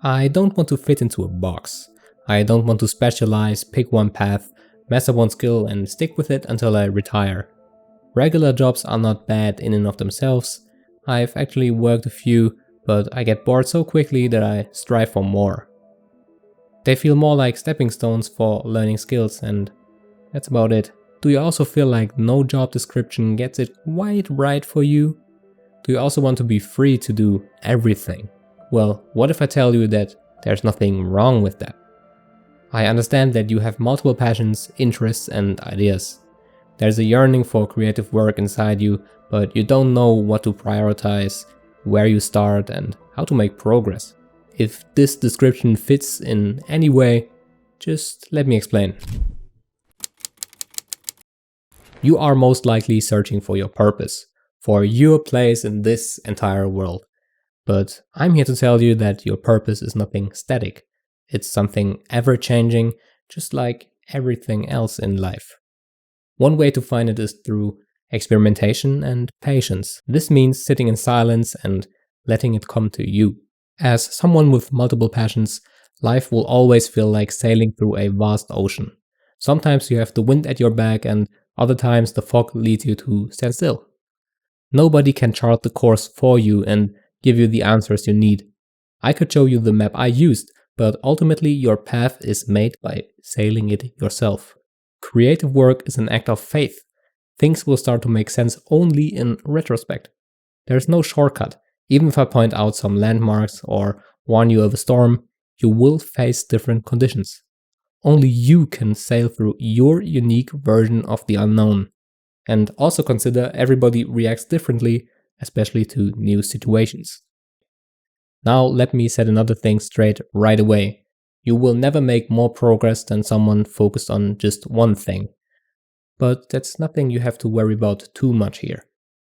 I don't want to fit into a box. I don't want to specialize, pick one path, master one skill and stick with it until I retire. Regular jobs are not bad in and of themselves. I've actually worked a few, but I get bored so quickly that I strive for more. They feel more like stepping stones for learning skills, and that's about it. Do you also feel like no job description gets it quite right for you? Do you also want to be free to do everything? Well, what if I tell you that there's nothing wrong with that? I understand that you have multiple passions, interests, and ideas. There's a yearning for creative work inside you, but you don't know what to prioritize, where you start, and how to make progress. If this description fits in any way, just let me explain. You are most likely searching for your purpose, for your place in this entire world. But I'm here to tell you that your purpose is nothing static. It's something ever-changing, just like everything else in life. One way to find it is through experimentation and patience. This means sitting in silence and letting it come to you. As someone with multiple passions, life will always feel like sailing through a vast ocean. Sometimes you have the wind at your back and other times the fog leads you to stand still. Nobody can chart the course for you and give you the answers you need. I could show you the map I used, but ultimately your path is made by sailing it yourself. Creative work is an act of faith. Things will start to make sense only in retrospect. There's no shortcut. Even if I point out some landmarks or warn you of a storm, you will face different conditions. Only you can sail through your unique version of the unknown. And also consider everybody reacts differently, especially to new situations. Now let me set another thing straight right away. You will never make more progress than someone focused on just one thing. But that's nothing you have to worry about too much here.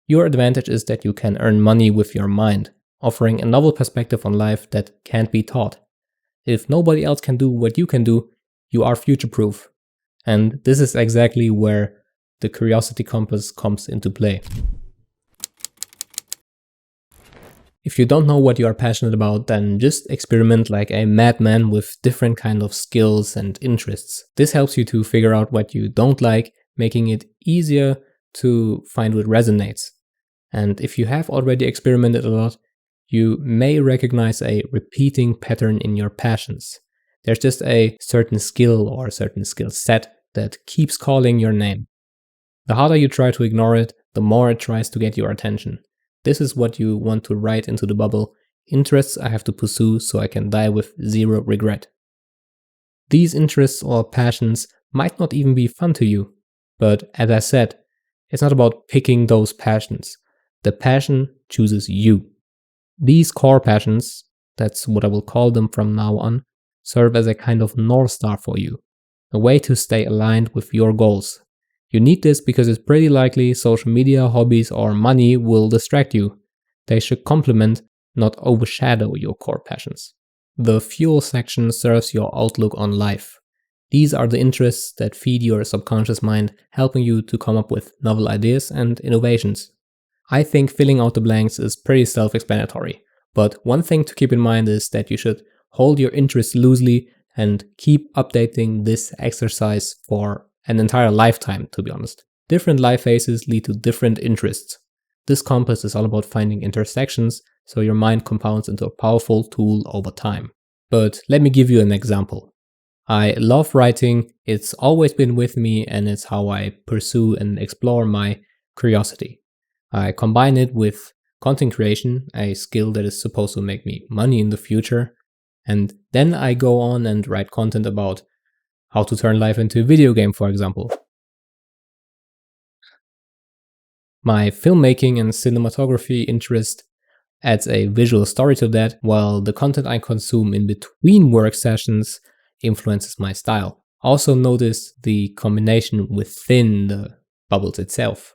Your advantage is that you can earn money with your mind, offering a novel perspective on life that can't be taught. If nobody else can do what you can do, you are future-proof. And this is exactly where the curiosity compass comes into play. If you don't know what you are passionate about, then just experiment like a madman with different kind of skills and interests. This helps you to figure out what you don't like, making it easier to find what resonates. And if you have already experimented a lot, you may recognize a repeating pattern in your passions. There's just a certain skill or a certain skill set that keeps calling your name. The harder you try to ignore it, the more it tries to get your attention. This is what you want to write into the bubble: interests I have to pursue so I can die with zero regret. These interests or passions might not even be fun to you, but as I said, it's not about picking those passions. The passion chooses you. These core passions, that's what I will call them from now on, serve as a kind of North Star for you, a way to stay aligned with your goals. You need this because it's pretty likely social media, hobbies, or money will distract you. They should complement, not overshadow your core passions. The fuel section serves your outlook on life. These are the interests that feed your subconscious mind, helping you to come up with novel ideas and innovations. I think filling out the blanks is pretty self-explanatory, but one thing to keep in mind is that you should hold your interests loosely and keep updating this exercise for an entire lifetime, to be honest. Different life phases lead to different interests. This compass is all about finding intersections, so your mind compounds into a powerful tool over time. But let me give you an example. I love writing, it's always been with me, and it's how I pursue and explore my curiosity. I combine it with content creation, a skill that is supposed to make me money in the future, and then I go on and write content about how to turn life into a video game, for example. My filmmaking and cinematography interest adds a visual story to that, while the content I consume in between work sessions influences my style. Also notice the combination within the bubbles itself.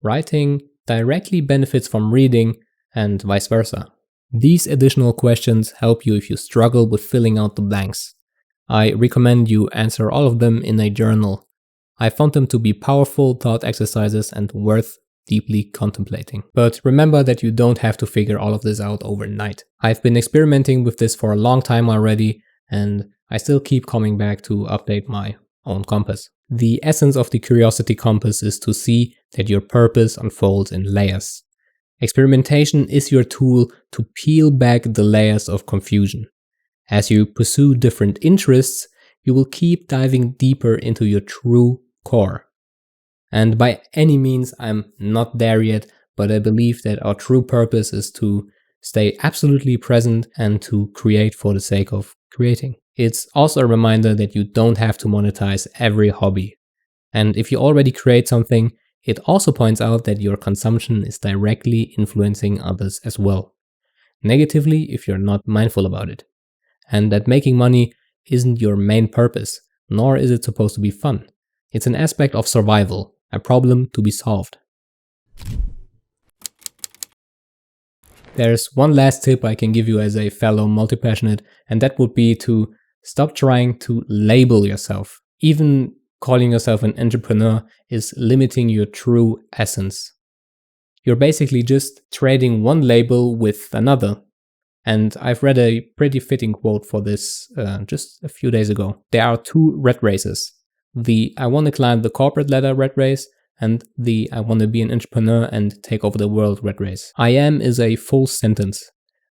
Writing directly benefits from reading and vice versa. These additional questions help you if you struggle with filling out the blanks. I recommend you answer all of them in a journal. I found them to be powerful thought exercises and worth deeply contemplating. But remember that you don't have to figure all of this out overnight. I've been experimenting with this for a long time already, and I still keep coming back to update my own compass. The essence of the curiosity compass is to see that your purpose unfolds in layers. Experimentation is your tool to peel back the layers of confusion. As you pursue different interests, you will keep diving deeper into your true core. And by any means, I'm not there yet, but I believe that our true purpose is to stay absolutely present and to create for the sake of creating. It's also a reminder that you don't have to monetize every hobby. And if you already create something, it also points out that your consumption is directly influencing others as well, negatively if you're not mindful about it. And that making money isn't your main purpose, nor is it supposed to be fun. It's an aspect of survival, a problem to be solved. There's one last tip I can give you as a fellow multipassionate, and that would be to stop trying to label yourself. Even calling yourself an entrepreneur is limiting your true essence. You're basically just trading one label with another. And I've read a pretty fitting quote for this just a few days ago. There are two rat races. The I want to climb the corporate ladder rat race and the I want to be an entrepreneur and take over the world rat race. I am is a full sentence.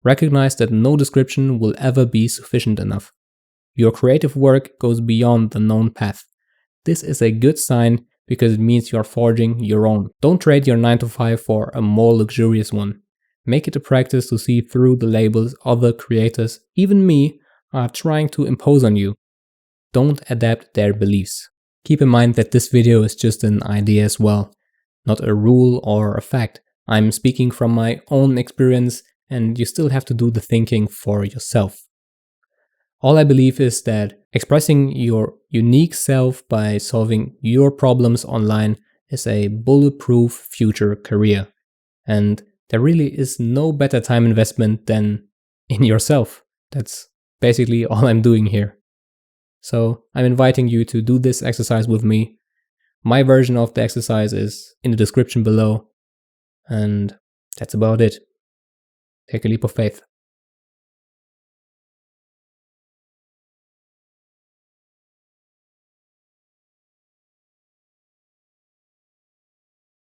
Recognize that no description will ever be sufficient enough. Your creative work goes beyond the known path. This is a good sign because it means you're forging your own. Don't trade your 9-to-5 for a more luxurious one. Make it a practice to see through the labels other creators, even me, are trying to impose on you. Don't adapt their beliefs. Keep in mind that this video is just an idea as well, not a rule or a fact. I'm speaking from my own experience and you still have to do the thinking for yourself. All I believe is that expressing your unique self by solving your problems online is a bulletproof future career. And there really is no better time investment than in yourself. That's basically all I'm doing here. So I'm inviting you to do this exercise with me. My version of the exercise is in the description below. And that's about it. Take a leap of faith.